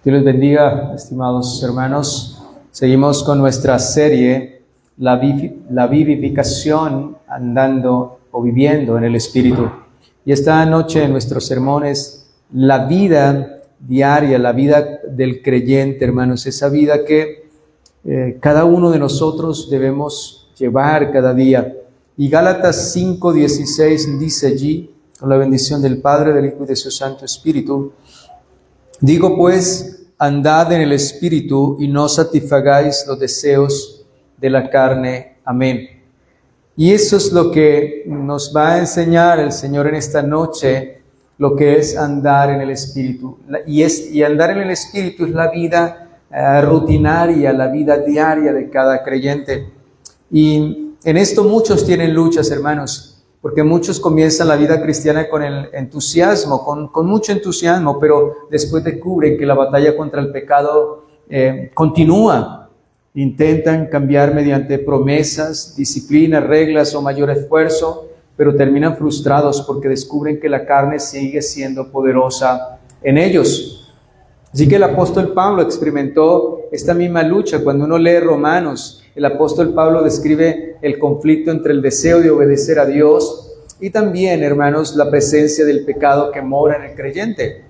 Dios les bendiga, estimados hermanos. Seguimos con nuestra serie, la vivificación andando o viviendo en el Espíritu. Y esta noche en nuestros sermones, la vida diaria, la vida del creyente, hermanos, esa vida que cada uno de nosotros debemos llevar cada día. Y Gálatas 5:16 dice allí, con la bendición del Padre, del Hijo y de su Santo Espíritu: digo pues, andad en el Espíritu y no satisfagáis los deseos de la carne. Amén. Y eso es lo que nos va a enseñar el Señor en esta noche, lo que es andar en el Espíritu. Y andar en el Espíritu es la vida rutinaria, la vida diaria de cada creyente. Y en esto muchos tienen luchas, hermanos, porque muchos comienzan la vida cristiana con el entusiasmo, con mucho entusiasmo, pero después descubren que la batalla contra el pecado continúa. Intentan cambiar mediante promesas, disciplinas, reglas o mayor esfuerzo, pero terminan frustrados porque descubren que la carne sigue siendo poderosa en ellos. Así que el apóstol Pablo experimentó esta misma lucha. Cuando uno lee Romanos, el apóstol Pablo describe el conflicto entre el deseo de obedecer a Dios y también, hermanos, la presencia del pecado que mora en el creyente.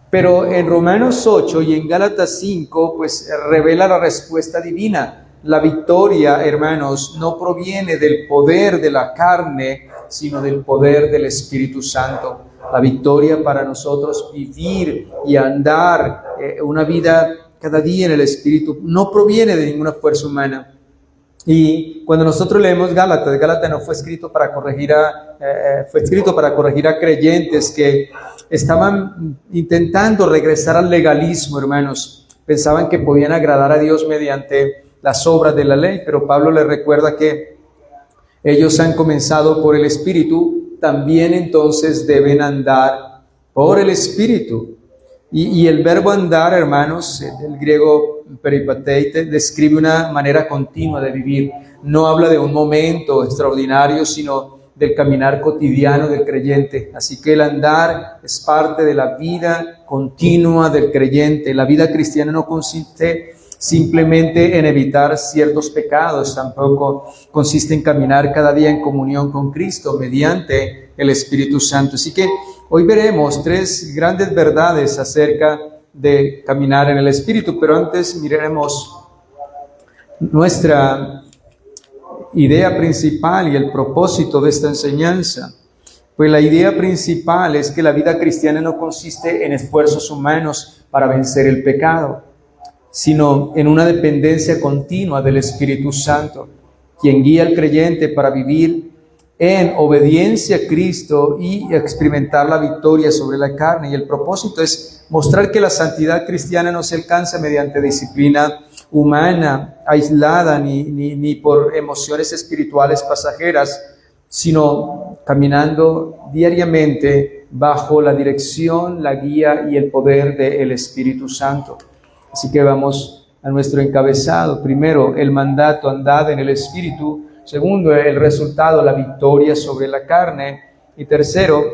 Pero en Romanos 8 y en Gálatas 5, pues revela la respuesta divina. La victoria, hermanos, no proviene del poder de la carne, sino del poder del Espíritu Santo. La victoria para nosotros vivir y andar una vida cada día en el Espíritu no proviene de ninguna fuerza humana. Y cuando nosotros leemos Gálatas no fue escrito para corregir a creyentes que estaban intentando regresar al legalismo, hermanos. Pensaban que podían agradar a Dios mediante las obras de la ley, pero Pablo les recuerda que ellos han comenzado por el Espíritu, también entonces deben andar por el Espíritu. Y el verbo andar, hermanos, del griego peripateite, describe una manera continua de vivir. No habla de un momento extraordinario, sino del caminar cotidiano del creyente. Así que el andar es parte de la vida continua del creyente. La vida cristiana no consiste simplemente en evitar ciertos pecados, tampoco consiste en caminar cada día en comunión con Cristo mediante el Espíritu Santo. Así que hoy veremos tres grandes verdades acerca de caminar en el Espíritu, pero antes miraremos nuestra idea principal y el propósito de esta enseñanza. Pues la idea principal es que la vida cristiana no consiste en esfuerzos humanos para vencer el pecado, sino en una dependencia continua del Espíritu Santo, quien guía al creyente para vivir en obediencia a Cristo y experimentar la victoria sobre la carne. Y el propósito es mostrar que la santidad cristiana no se alcanza mediante disciplina humana, aislada, ni por emociones espirituales pasajeras, sino caminando diariamente bajo la dirección, la guía y el poder del Espíritu Santo. Así que vamos a nuestro encabezado. Primero, el mandato: andad en el Espíritu. Segundo, el resultado, la victoria sobre la carne. Y tercero,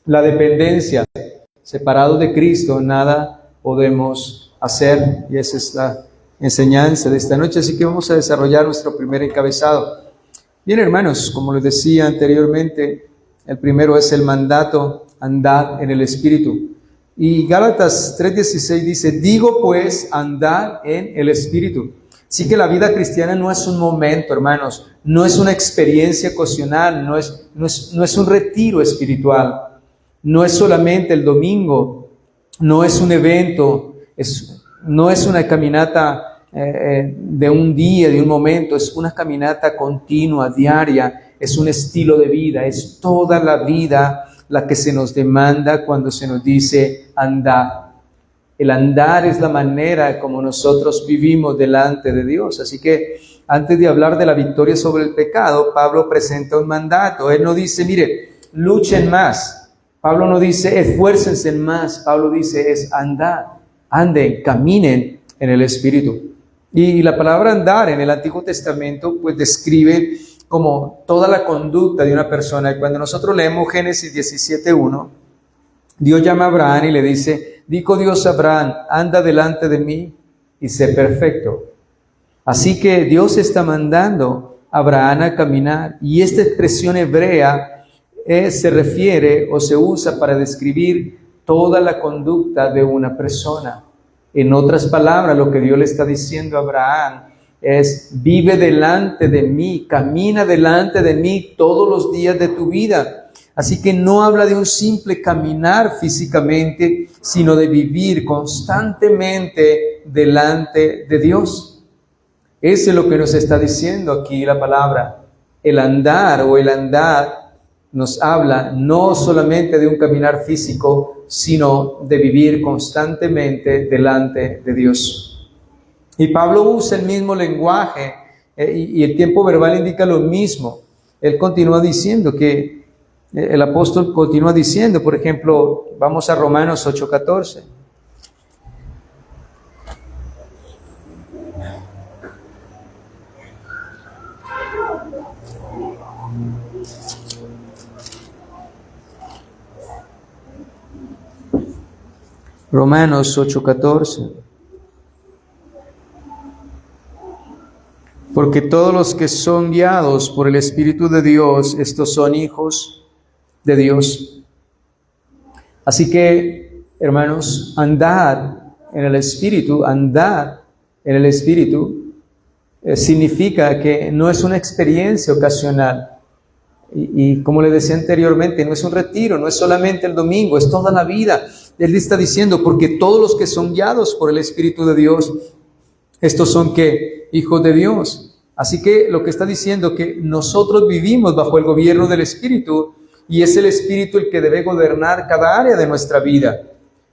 la dependencia. Separados de Cristo, nada podemos hacer. Y esa es la enseñanza de esta noche. Así que vamos a desarrollar nuestro primer encabezado. Bien, hermanos, como les decía anteriormente, el primero es el mandato: andad en el Espíritu. Y Gálatas 3:16 dice: digo pues, andad en el Espíritu. Así que la vida cristiana no es un momento, hermanos, no es una experiencia ocasional, no es un retiro espiritual, no es solamente el domingo, no es un evento, no es una caminata de un día, de un momento, es una caminata continua, diaria, es un estilo de vida, es toda la vida la que se nos demanda cuando se nos dice andar. El andar es la manera como nosotros vivimos delante de Dios. Así que antes de hablar de la victoria sobre el pecado, Pablo presenta un mandato. Él no dice, mire, luchen más. Pablo no dice, esfuércense más. Pablo dice, es andar, anden, caminen en el Espíritu. Y la palabra andar en el Antiguo Testamento pues describe como toda la conducta de una persona. Y cuando nosotros leemos Génesis 17:1, Dios llama a Abraham y le dice: dijo Dios a Abraham, anda delante de mí y sé perfecto. Así que Dios está mandando a Abraham a caminar, y esta expresión hebrea se refiere o se usa para describir toda la conducta de una persona. En otras palabras, lo que Dios le está diciendo a Abraham es: vive delante de mí, camina delante de mí todos los días de tu vida. Así que no habla de un simple caminar físicamente, sino de vivir constantemente delante de Dios. Eso es lo que nos está diciendo aquí la palabra. El andar nos habla no solamente de un caminar físico, sino de vivir constantemente delante de Dios. Y Pablo usa el mismo lenguaje y el tiempo verbal indica lo mismo. Él continúa diciendo que, el apóstol continúa diciendo, por ejemplo, vamos a Romanos 8:14. Romanos 8:14. Porque todos los que son guiados por el Espíritu de Dios, estos son hijos de Dios. Así que, hermanos, andar en el Espíritu significa que no es una experiencia ocasional. Y como le decía anteriormente, no es un retiro, no es solamente el domingo, es toda la vida. Él está diciendo, porque todos los que son guiados por el Espíritu de Dios, estos son ¿qué? Hijos de Dios. Así que lo que está diciendo que nosotros vivimos bajo el gobierno del Espíritu, y es el Espíritu el que debe gobernar cada área de nuestra vida.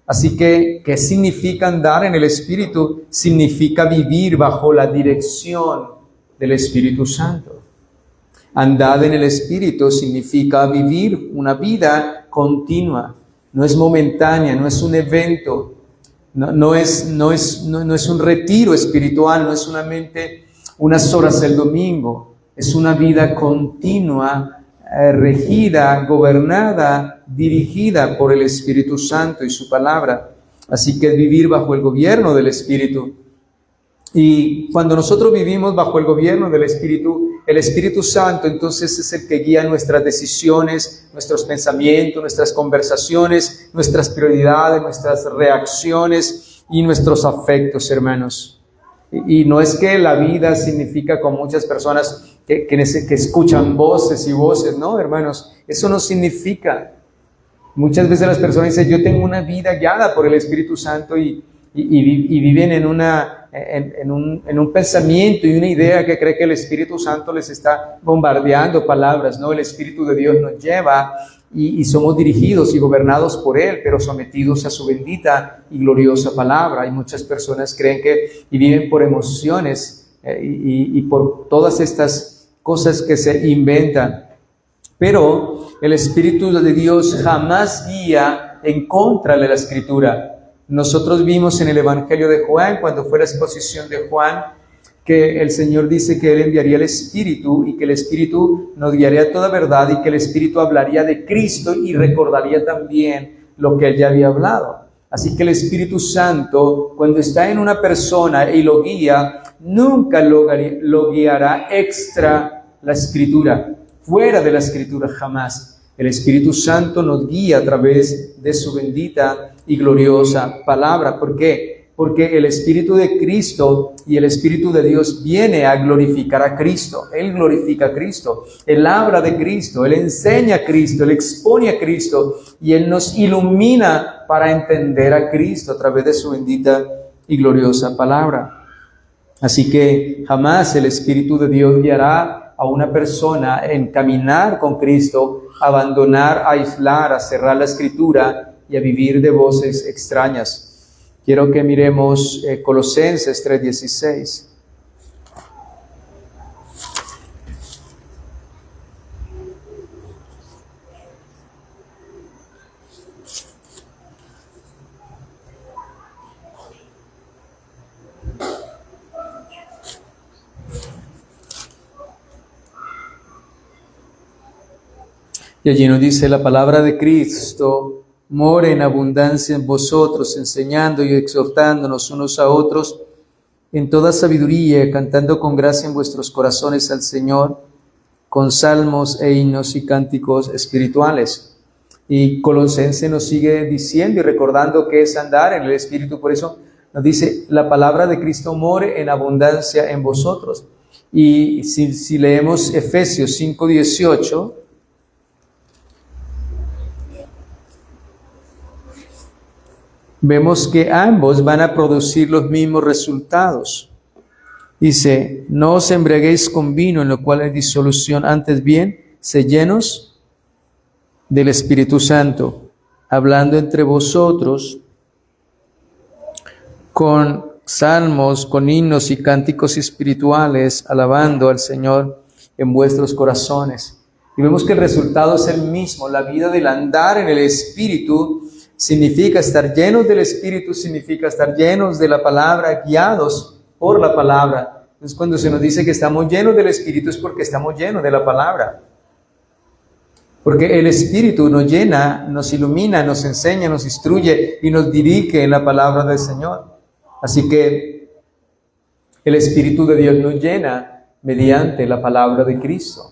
Así que, ¿qué significa andar en el Espíritu? Significa vivir bajo la dirección del Espíritu Santo. Andar en el Espíritu significa vivir una vida continua. No es momentánea, no es un evento, no es un retiro espiritual, no es solamente unas horas el domingo. Es una vida continua, regida, gobernada, dirigida por el Espíritu Santo y su palabra. Así que es vivir bajo el gobierno del Espíritu. Y cuando nosotros vivimos bajo el gobierno del Espíritu, el Espíritu Santo entonces es el que guía nuestras decisiones, nuestros pensamientos, nuestras conversaciones, nuestras prioridades, nuestras reacciones y nuestros afectos, hermanos. Y no es que la vida significa, con muchas personas que escuchan voces y voces, no, hermanos, eso no significa. Muchas veces las personas dicen, yo tengo una vida guiada por el Espíritu Santo y viven en un pensamiento y una idea que cree que el Espíritu Santo les está bombardeando palabras. No, el Espíritu de Dios nos lleva y somos dirigidos y gobernados por Él, pero sometidos a su bendita y gloriosa palabra. Y muchas personas creen y viven por emociones y por todas estas cosas que se inventan. Pero el Espíritu de Dios jamás guía en contra de la Escritura. Nosotros vimos en el Evangelio de Juan, cuando fue la exposición de Juan, que el Señor dice que Él enviaría el Espíritu y que el Espíritu nos guiaría a toda verdad y que el Espíritu hablaría de Cristo y recordaría también lo que Él ya había hablado. Así que el Espíritu Santo, cuando está en una persona y lo guía, nunca lo guiará extra la Escritura, fuera de la Escritura jamás. El Espíritu Santo nos guía a través de su bendita y gloriosa palabra. ¿Por qué? Porque el Espíritu de Cristo y el Espíritu de Dios viene a glorificar a Cristo. Él glorifica a Cristo, Él habla de Cristo, Él enseña a Cristo, Él expone a Cristo y Él nos ilumina para entender a Cristo a través de su bendita y gloriosa palabra. Así que jamás el Espíritu de Dios guiará a una persona en caminar con Cristo, abandonar, a aislar, a cerrar la Escritura y a vivir de voces extrañas. Quiero que miremos Colosenses 3:16. Y allí nos dice la palabra de Cristo, more en abundancia en vosotros, enseñando y exhortándonos unos a otros en toda sabiduría, cantando con gracia en vuestros corazones al Señor, con salmos e himnos y cánticos espirituales. Y Colosenses nos sigue diciendo y recordando que es andar en el Espíritu, por eso nos dice, la palabra de Cristo more en abundancia en vosotros. Y si leemos Efesios 5:18, vemos que ambos van a producir los mismos resultados. Dice, no os embriaguéis con vino, en lo cual hay disolución, antes bien, sed llenos del Espíritu Santo, hablando entre vosotros con salmos, con himnos y cánticos espirituales, alabando al Señor en vuestros corazones. Y vemos que el resultado es el mismo. La vida del andar en el Espíritu significa estar llenos del Espíritu, significa estar llenos de la palabra, guiados por la palabra. Entonces, cuando se nos dice que estamos llenos del Espíritu es porque estamos llenos de la palabra. Porque el Espíritu nos llena, nos ilumina, nos enseña, nos instruye y nos dirige en la palabra del Señor. Así que el Espíritu de Dios nos llena mediante la palabra de Cristo.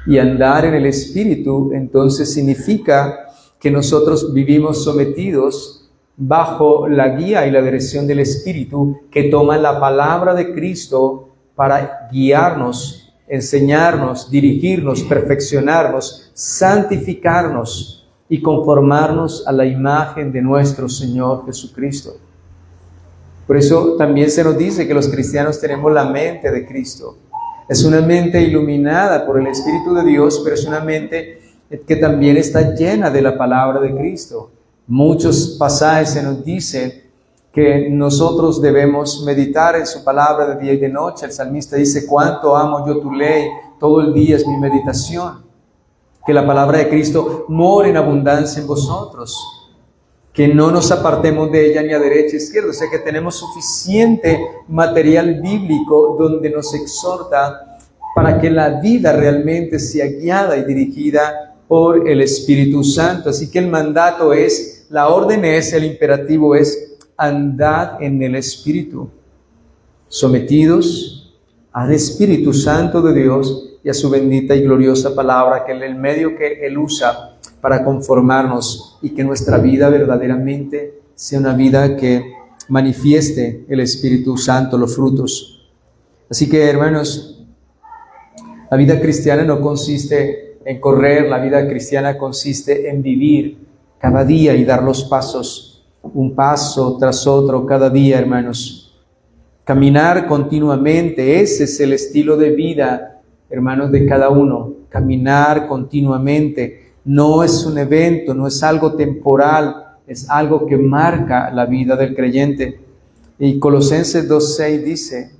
Y andar en el Espíritu entonces significa que nosotros vivimos sometidos bajo la guía y la dirección del Espíritu, que toma la palabra de Cristo para guiarnos, enseñarnos, dirigirnos, perfeccionarnos, santificarnos y conformarnos a la imagen de nuestro Señor Jesucristo. Por eso también se nos dice que los cristianos tenemos la mente de Cristo. Es una mente iluminada por el Espíritu de Dios, pero es una mente que también está llena de la palabra de Cristo. Muchos pasajes se nos dicen que nosotros debemos meditar en su palabra de día y de noche. El salmista dice, cuánto amo yo tu ley, todo el día es mi meditación. Que la palabra de Cristo more en abundancia en vosotros, que no nos apartemos de ella ni a derecha ni a izquierda. O sea que tenemos suficiente material bíblico donde nos exhorta para que la vida realmente sea guiada y dirigida por el Espíritu Santo. Así que el mandato es, la orden es, el imperativo es, andad en el Espíritu, sometidos al Espíritu Santo de Dios y a su bendita y gloriosa palabra, que es el medio que Él usa para conformarnos y que nuestra vida verdaderamente sea una vida que manifieste el Espíritu Santo, los frutos. Así que, hermanos, la vida cristiana no consiste en correr, la vida cristiana consiste en vivir cada día y dar los pasos, un paso tras otro cada día, hermanos. Caminar continuamente, ese es el estilo de vida, hermanos, de cada uno. Caminar continuamente. No es un evento, no es algo temporal, es algo que marca la vida del creyente. Y Colosenses 2:6 dice,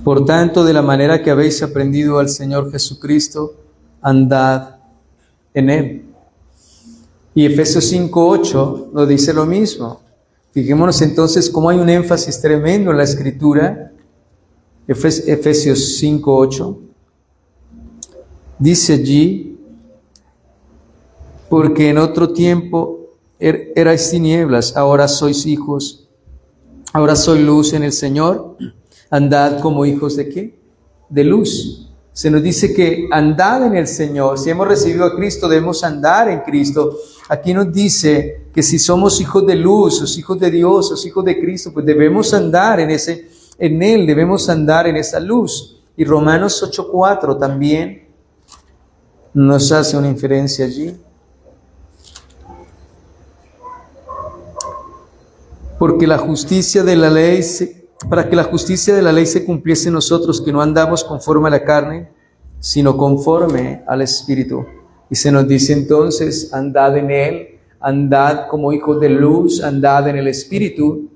por tanto, de la manera que habéis aprendido al Señor Jesucristo, andad en Él. Y Efesios 5:8 nos dice lo mismo. Fijémonos entonces cómo hay un énfasis tremendo en la Escritura. Efesios 5:8 dice allí, porque en otro tiempo erais tinieblas, ahora sois hijos, ahora sois luz en el Señor. Andad como hijos ¿de qué? De luz. Se nos dice que andad en el Señor. Si hemos recibido a Cristo, debemos andar en Cristo. Aquí nos dice que si somos hijos de luz, os hijos de Dios, os hijos de Cristo, pues debemos andar en Él, debemos andar en esa luz. Y Romanos 8:4 también nos hace una inferencia allí. Porque la justicia de la ley para que la justicia de la ley se cumpliese en nosotros, que no andamos conforme a la carne, sino conforme al Espíritu. Y se nos dice entonces, andad en Él, andad como hijos de luz, andad en el Espíritu.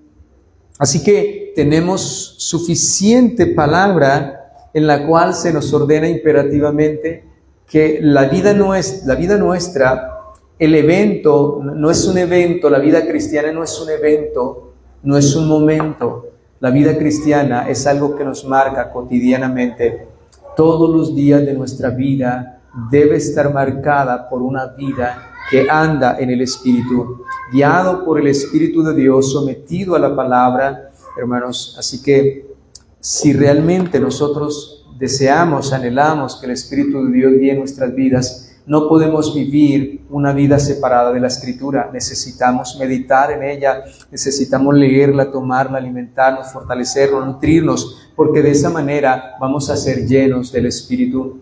Así que tenemos suficiente palabra en la cual se nos ordena imperativamente que la vida nuestra, el evento, no es un evento, la vida cristiana no es un evento, no es un momento. La vida cristiana es algo que nos marca cotidianamente. Todos los días de nuestra vida debe estar marcada por una vida que anda en el Espíritu, guiado por el Espíritu de Dios, sometido a la palabra, hermanos. Así que si realmente nosotros deseamos, anhelamos que el Espíritu de Dios guíe nuestras vidas, no podemos vivir una vida separada de la Escritura. Necesitamos meditar en ella, necesitamos leerla, tomarla, alimentarnos, fortalecernos, nutrirnos, porque de esa manera vamos a ser llenos del Espíritu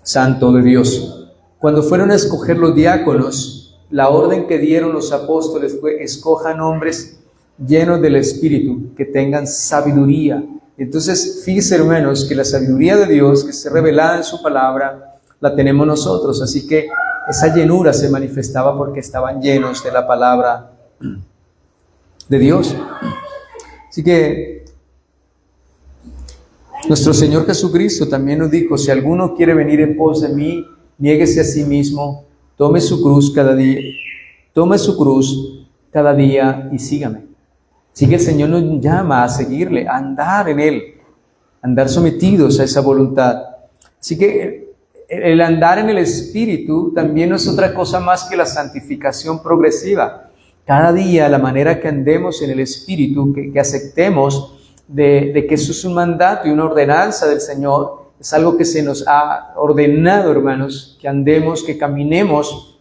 Santo de Dios. Cuando fueron a escoger los diáconos, la orden que dieron los apóstoles fue: escojan hombres llenos del Espíritu, que tengan sabiduría. Entonces, fíjense, hermanos, que la sabiduría de Dios, que está revelada en su palabra, la tenemos nosotros. Así que esa llenura se manifestaba porque estaban llenos de la palabra de Dios. Así que nuestro Señor Jesucristo también nos dijo: si alguno quiere venir en pos de mí, niéguese a sí mismo, tome su cruz cada día y sígame. Así que el Señor nos llama a seguirle, a andar en Él, a andar sometidos a esa voluntad. Así que el andar en el Espíritu también no es otra cosa más que la santificación progresiva. Cada día, la manera que andemos en el Espíritu, que aceptemos de que eso es un mandato y una ordenanza del Señor, es algo que se nos ha ordenado, hermanos, que andemos, que caminemos,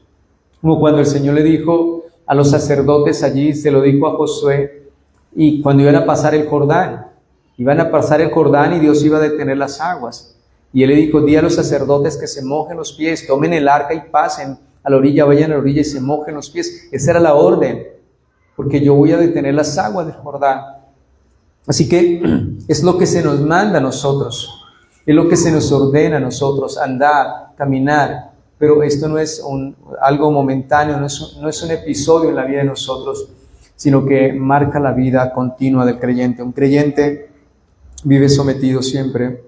como cuando el Señor le dijo a los sacerdotes allí, se lo dijo a Josué, y cuando iban a pasar el Jordán y Dios iba a detener las aguas. Y él le dijo: di a los sacerdotes que se mojen los pies, tomen el arca y pasen a la orilla, vayan a la orilla y se mojen los pies. Esa era la orden, porque yo voy a detener las aguas del Jordán. Así que es lo que se nos manda a nosotros, es lo que se nos ordena a nosotros, andar, caminar. Pero esto no es algo momentáneo, no es un episodio en la vida de nosotros, sino que marca la vida continua del creyente. Un creyente vive sometido siempre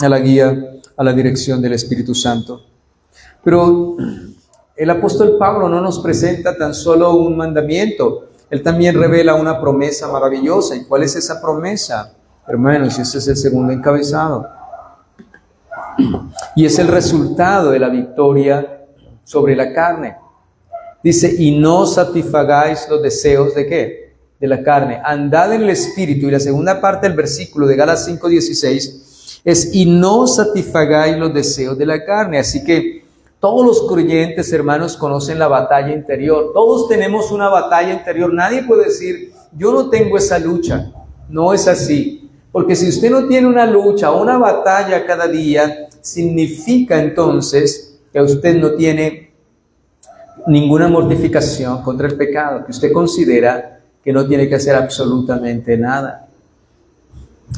a la guía, a la dirección del Espíritu Santo. Pero el apóstol Pablo no nos presenta tan solo un mandamiento, él también revela una promesa maravillosa. ¿Y cuál es esa promesa? Hermanos, ese es el segundo encabezado. Y es el resultado de la victoria sobre la carne. Dice: y no satisfagáis los deseos ¿de qué? De la carne. Andad en el Espíritu. Y la segunda parte del versículo de Gálatas 5:16 es: y no satisfagáis los deseos de la carne. Así que todos los creyentes, hermanos, conocen la batalla interior. Todos tenemos una batalla interior. Nadie puede decir: yo no tengo esa lucha. No es así. Porque si usted no tiene una lucha, una batalla cada día, significa entonces que usted no tiene ninguna mortificación contra el pecado, que usted considera que no tiene que hacer absolutamente nada.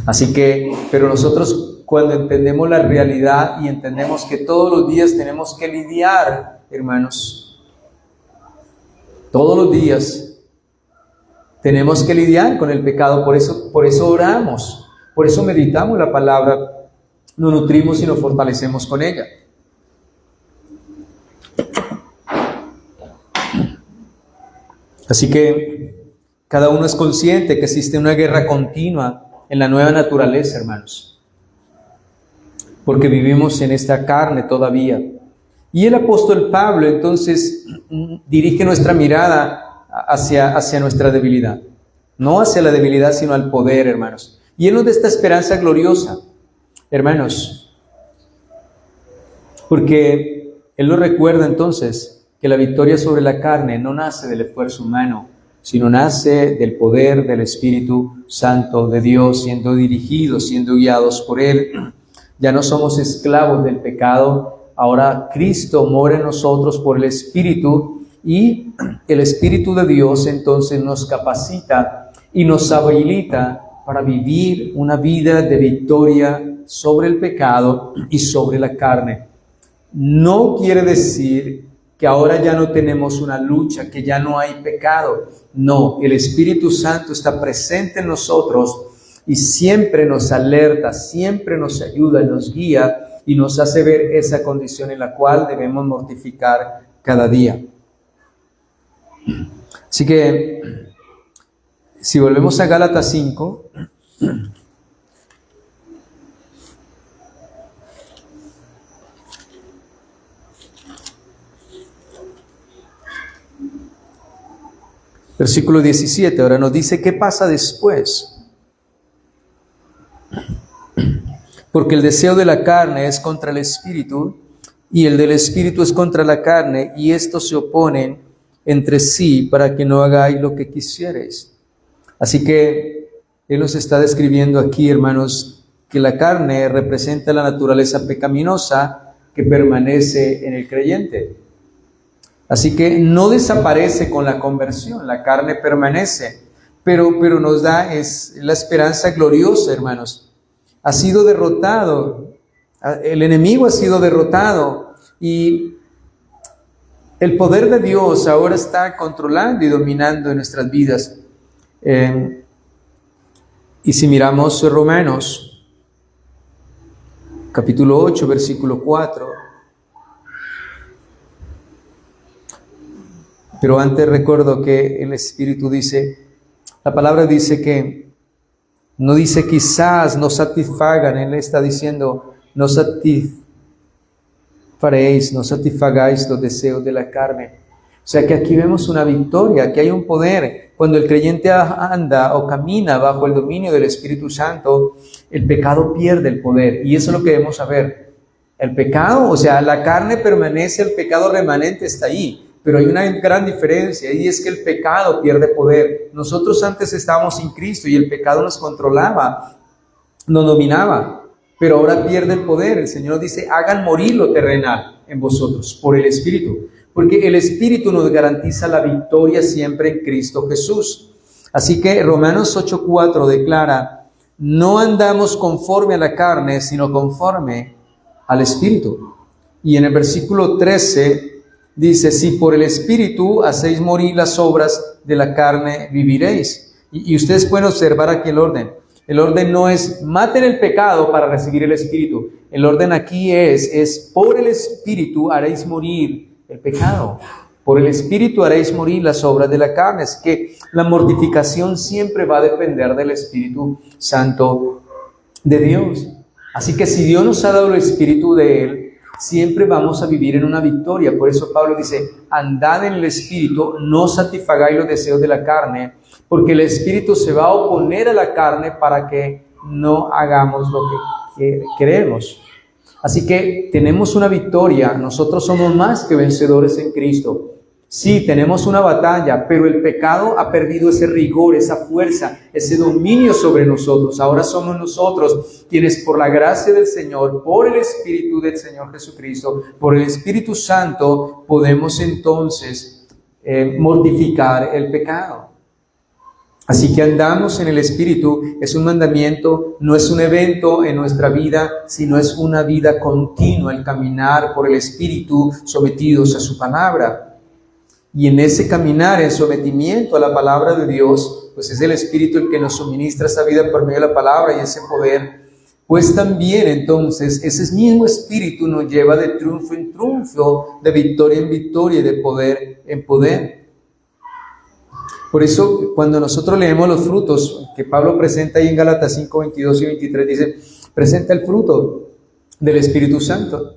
Así que, pero nosotros cuando entendemos la realidad y entendemos que todos los días tenemos que lidiar, hermanos, todos los días tenemos que lidiar con el pecado, por eso oramos, por eso meditamos la palabra, nos nutrimos y nos fortalecemos con ella. Así que cada uno es consciente que existe una guerra continua en la nueva naturaleza, hermanos, porque vivimos en esta carne todavía. Y el apóstol Pablo entonces dirige nuestra mirada hacia nuestra debilidad, no hacia la debilidad, sino al poder, hermanos. Y él nos da esta esperanza gloriosa, hermanos, porque él nos recuerda entonces que la victoria sobre la carne no nace del esfuerzo humano, sino nace del poder del Espíritu Santo de Dios, siendo dirigidos, siendo guiados por Él. Ya no somos esclavos del pecado, ahora Cristo mora en nosotros por el Espíritu, y el Espíritu de Dios entonces nos capacita y nos habilita para vivir una vida de victoria sobre el pecado y sobre la carne. No quiere decir que ahora ya no tenemos una lucha, que ya no hay pecado. No, el Espíritu Santo está presente en nosotros y siempre nos alerta, siempre nos ayuda, nos guía y nos hace ver esa condición en la cual debemos mortificar cada día. Así que, si volvemos a Gálatas 5, versículo 17, ahora nos dice qué pasa después. Porque el deseo de la carne es contra el espíritu, y el del espíritu es contra la carne, y estos se oponen entre sí para que no hagáis lo que quisierais. Así que Él nos está describiendo aquí, hermanos, que la carne representa la naturaleza pecaminosa que permanece en el creyente. Así que no desaparece con la conversión, la carne permanece, pero nos da es la esperanza gloriosa, hermanos. Ha sido derrotado, el enemigo ha sido derrotado y el poder de Dios ahora está controlando y dominando en nuestras vidas. Y si miramos Romanos, capítulo 8, versículo 4, pero antes recuerdo que el Espíritu dice, la palabra dice que, no dice quizás no satisfagan, Él está diciendo, no satisfagáis los deseos de la carne. O sea que aquí vemos una victoria, que hay un poder. Cuando el creyente anda o camina bajo el dominio del Espíritu Santo, el pecado pierde el poder. Y eso es lo que debemos saber. El pecado, o sea, la carne permanece, el pecado remanente está ahí. Pero hay una gran diferencia y es que el pecado pierde poder. Nosotros antes estábamos sin Cristo y el pecado nos controlaba, nos dominaba. Pero ahora pierde el poder. El Señor dice, hagan morir lo terrenal en vosotros por el Espíritu. Porque el Espíritu nos garantiza la victoria siempre en Cristo Jesús. Así que Romanos 8:4 declara, no andamos conforme a la carne, sino conforme al Espíritu. Y en el versículo 13 dice, si por el Espíritu hacéis morir las obras de la carne, viviréis. Y ustedes pueden observar aquí el orden. El orden no es maten el pecado para recibir el Espíritu. El orden aquí es por el Espíritu haréis morir el pecado. Por el Espíritu haréis morir las obras de la carne. Es que la mortificación siempre va a depender del Espíritu Santo de Dios. Así que si Dios nos ha dado el Espíritu de Él, siempre vamos a vivir en una victoria. Por eso Pablo dice, andad en el Espíritu, no satisfagáis los deseos de la carne, porque el Espíritu se va a oponer a la carne para que no hagamos lo que queremos. Así que tenemos una victoria, nosotros somos más que vencedores en Cristo. Sí, tenemos una batalla, pero el pecado ha perdido ese rigor, esa fuerza, ese dominio sobre nosotros. Ahora somos nosotros quienes por la gracia del Señor, por el Espíritu del Señor Jesucristo, por el Espíritu Santo, podemos entonces mortificar el pecado. Así que andamos en el Espíritu, es un mandamiento, no es un evento en nuestra vida, sino es una vida continua, el caminar por el Espíritu sometidos a su palabra. Y en ese caminar, en sometimiento a la palabra de Dios, pues es el Espíritu el que nos suministra esa vida por medio de la palabra y ese poder. Pues también entonces ese mismo Espíritu nos lleva de triunfo en triunfo, de victoria en victoria y de poder en poder. Por eso, cuando nosotros leemos los frutos que Pablo presenta ahí en Gálatas 5, 22 y 23, dice, presenta el fruto del Espíritu Santo.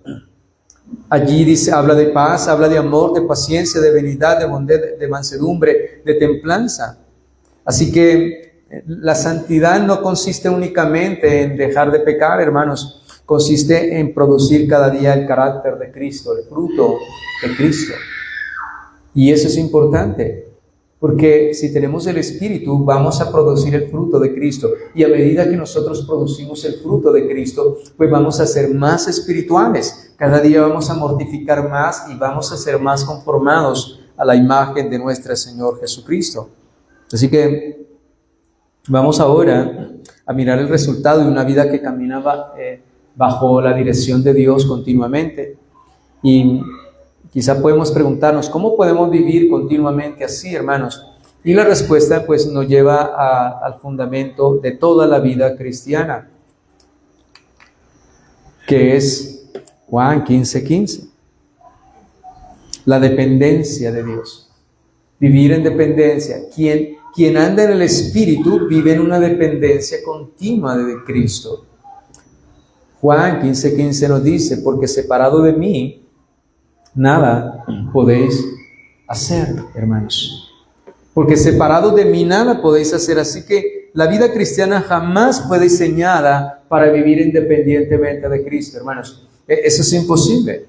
Allí dice, habla de paz, habla de amor, de paciencia, de benignidad, de bondad, de mansedumbre, de templanza. Así que la santidad no consiste únicamente en dejar de pecar, hermanos, consiste en producir cada día el carácter de Cristo, el fruto de Cristo. Y eso es importante. Porque si tenemos el Espíritu, vamos a producir el fruto de Cristo. Y a medida que nosotros producimos el fruto de Cristo, pues vamos a ser más espirituales. Cada día vamos a mortificar más y vamos a ser más conformados a la imagen de nuestro Señor Jesucristo. Así que vamos ahora a mirar el resultado de una vida que caminaba bajo la dirección de Dios continuamente. Y quizá podemos preguntarnos, ¿cómo podemos vivir continuamente así, hermanos? Y la respuesta pues nos lleva al fundamento de toda la vida cristiana, que es Juan 15:15. La dependencia de Dios. Vivir en dependencia. Quien anda en el Espíritu vive en una dependencia continua de Cristo. Juan 15:15 nos dice, porque separado de mí, nada podéis hacer, hermanos. Porque separado de mí, nada podéis hacer. Así que la vida cristiana jamás fue diseñada para vivir independientemente de Cristo, hermanos. Eso es imposible.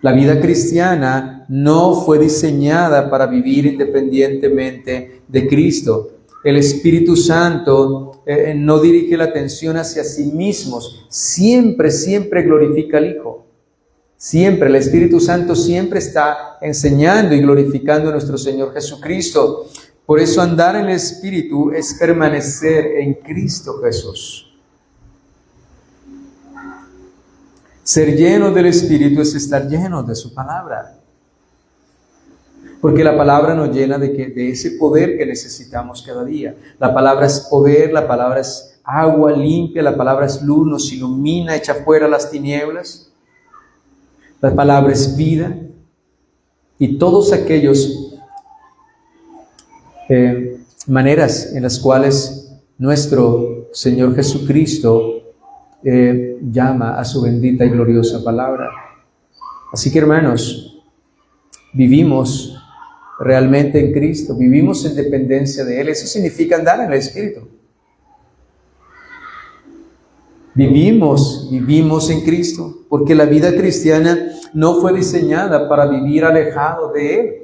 La vida cristiana no fue diseñada para vivir independientemente de Cristo. El Espíritu Santo no dirige la atención hacia sí mismos. Siempre glorifica al Hijo. Siempre, el Espíritu Santo siempre está enseñando y glorificando a nuestro Señor Jesucristo. Por eso andar en el Espíritu es permanecer en Cristo Jesús. Ser lleno del Espíritu es estar lleno de su palabra. Porque la palabra nos llena de ese poder que necesitamos cada día. La palabra es poder, la palabra es agua limpia, la palabra es luz, nos ilumina, echa fuera las tinieblas. La palabra es vida. Y todos aquellos maneras en las cuales nuestro Señor Jesucristo llama a su bendita y gloriosa palabra. Así que, hermanos, vivimos realmente en Cristo, vivimos en dependencia de Él. Eso significa andar en el Espíritu. Vivimos en Cristo, porque la vida cristiana no fue diseñada para vivir alejado de Él.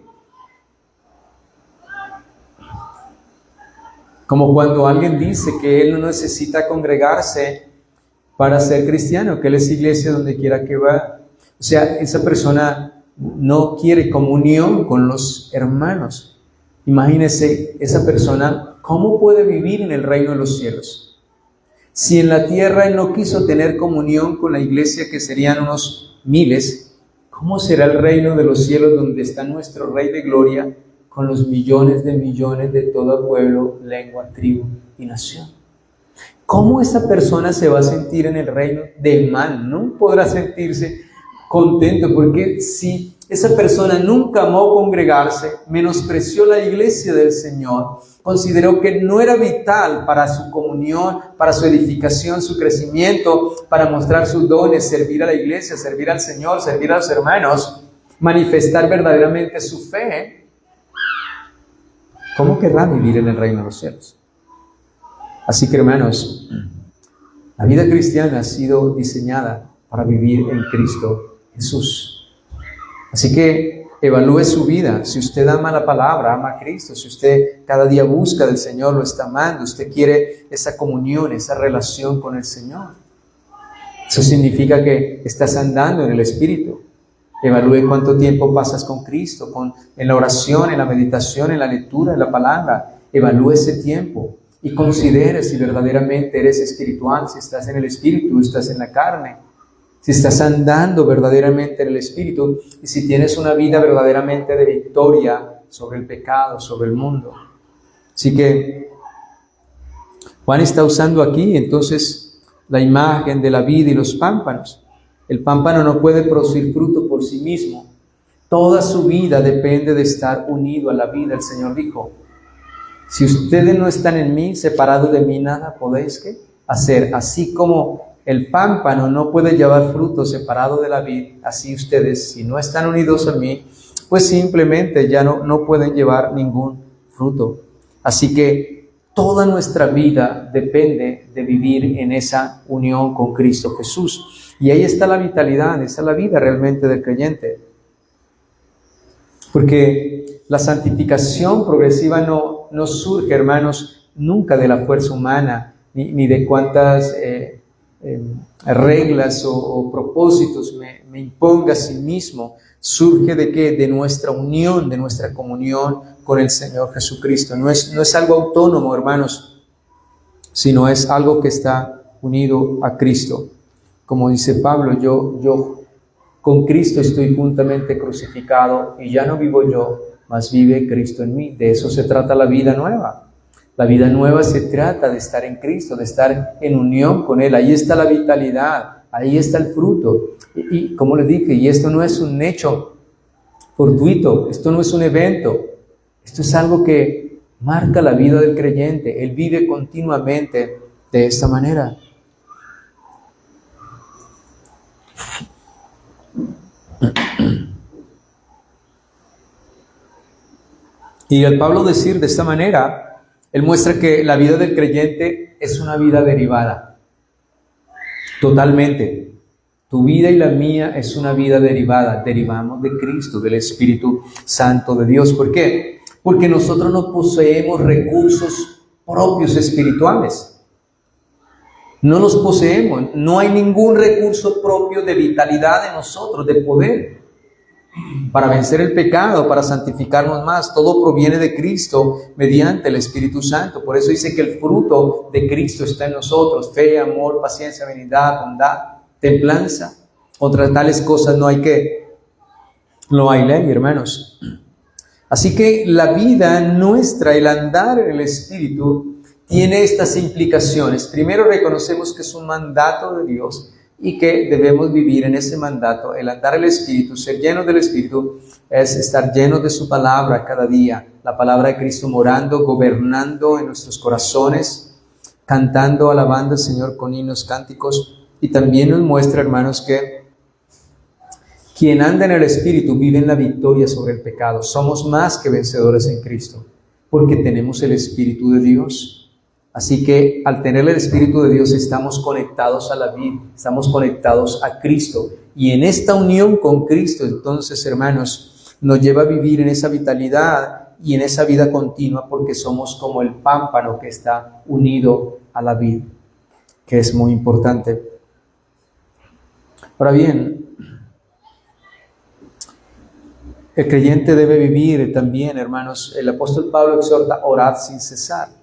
Como cuando alguien dice que él no necesita congregarse para ser cristiano, que él es iglesia donde quiera que va. O sea, esa persona no quiere comunión con los hermanos. Imagínese esa persona, ¿cómo puede vivir en el reino de los cielos? Si en la tierra él no quiso tener comunión con la iglesia, que serían unos miles, ¿cómo será el reino de los cielos donde está nuestro Rey de Gloria con los millones de todo pueblo, lengua, tribu y nación? ¿Cómo esa persona se va a sentir en el reino del mal? No podrá sentirse contento, porque si esa persona nunca amó congregarse, menospreció la iglesia del Señor, consideró que no era vital para su comunión, para su edificación, su crecimiento, para mostrar sus dones, servir a la iglesia, servir al Señor, servir a los hermanos, manifestar verdaderamente su fe, ¿cómo querrá vivir en el reino de los cielos? Así que, hermanos, la vida cristiana ha sido diseñada para vivir en Cristo Jesús. Así que evalúe su vida. Si usted ama la palabra, ama a Cristo, si usted cada día busca del Señor, lo está amando, usted quiere esa comunión, esa relación con el Señor. Eso significa que estás andando en el Espíritu. Evalúe cuánto tiempo pasas con Cristo, en la oración, en la meditación, en la lectura de la palabra. Evalúe ese tiempo y considere si verdaderamente eres espiritual, si estás en el Espíritu, estás en la carne, si estás andando verdaderamente en el Espíritu y si tienes una vida verdaderamente de victoria sobre el pecado, sobre el mundo. Así que Juan está usando aquí entonces la imagen de la vid y los pámpanos. El pámpano no puede producir fruto por sí mismo. Toda su vida depende de estar unido a la vid. El Señor dijo: si ustedes no están en mí, separados de mí, nada podéis hacer. Así como el pámpano no puede llevar fruto separado de la vid, así ustedes, si no están unidos a mí, pues simplemente ya no pueden llevar ningún fruto. Así que toda nuestra vida depende de vivir en esa unión con Cristo Jesús. Y ahí está la vitalidad, esa es la vida realmente del creyente. Porque la santificación progresiva no surge, hermanos, nunca de la fuerza humana, ni de cuántas reglas o propósitos me imponga a sí mismo. Surge de ¿qué? De nuestra unión, de nuestra comunión con el Señor Jesucristo. No es algo autónomo, hermanos, sino es algo que está unido a Cristo. Como dice Pablo, yo con Cristo estoy juntamente crucificado y ya no vivo yo, mas vive Cristo en mí. De eso se trata la vida nueva. La vida nueva se trata de estar en Cristo, de estar en unión con Él. Ahí está la vitalidad, ahí está el fruto. Y como les dije, y esto no es un hecho fortuito, esto no es un evento, esto es algo que marca la vida del creyente. Él vive continuamente de esta manera. Y al Pablo decir de esta manera, él muestra que la vida del creyente es una vida derivada. Totalmente. Tu vida y la mía es una vida derivada. Derivamos de Cristo, del Espíritu Santo de Dios. ¿Por qué? Porque nosotros no poseemos recursos propios espirituales. No los poseemos. No hay ningún recurso propio de vitalidad en nosotros, de poder. Para vencer el pecado, para santificarnos más, todo proviene de Cristo mediante el Espíritu Santo. Por eso dice que el fruto de Cristo está en nosotros: fe, amor, paciencia, benignidad, bondad, templanza. Contra tales cosas no hay ley, hermanos. Así que la vida nuestra, el andar en el Espíritu, tiene estas implicaciones. Primero, reconocemos que es un mandato de Dios y que debemos vivir en ese mandato. El andar el Espíritu, ser llenos del Espíritu, es estar llenos de su palabra cada día. La palabra de Cristo morando, gobernando en nuestros corazones, cantando, alabando al Señor con himnos, cánticos. Y también nos muestra, hermanos, que quien anda en el Espíritu vive en la victoria sobre el pecado. Somos más que vencedores en Cristo, porque tenemos el Espíritu de Dios. Así que al tener el Espíritu de Dios estamos conectados a la vida, estamos conectados a Cristo. Y en esta unión con Cristo, entonces, hermanos, nos lleva a vivir en esa vitalidad y en esa vida continua, porque somos como el pámpano que está unido a la vid, que es muy importante. Ahora bien, el creyente debe vivir también, hermanos, el apóstol Pablo exhorta: orad sin cesar.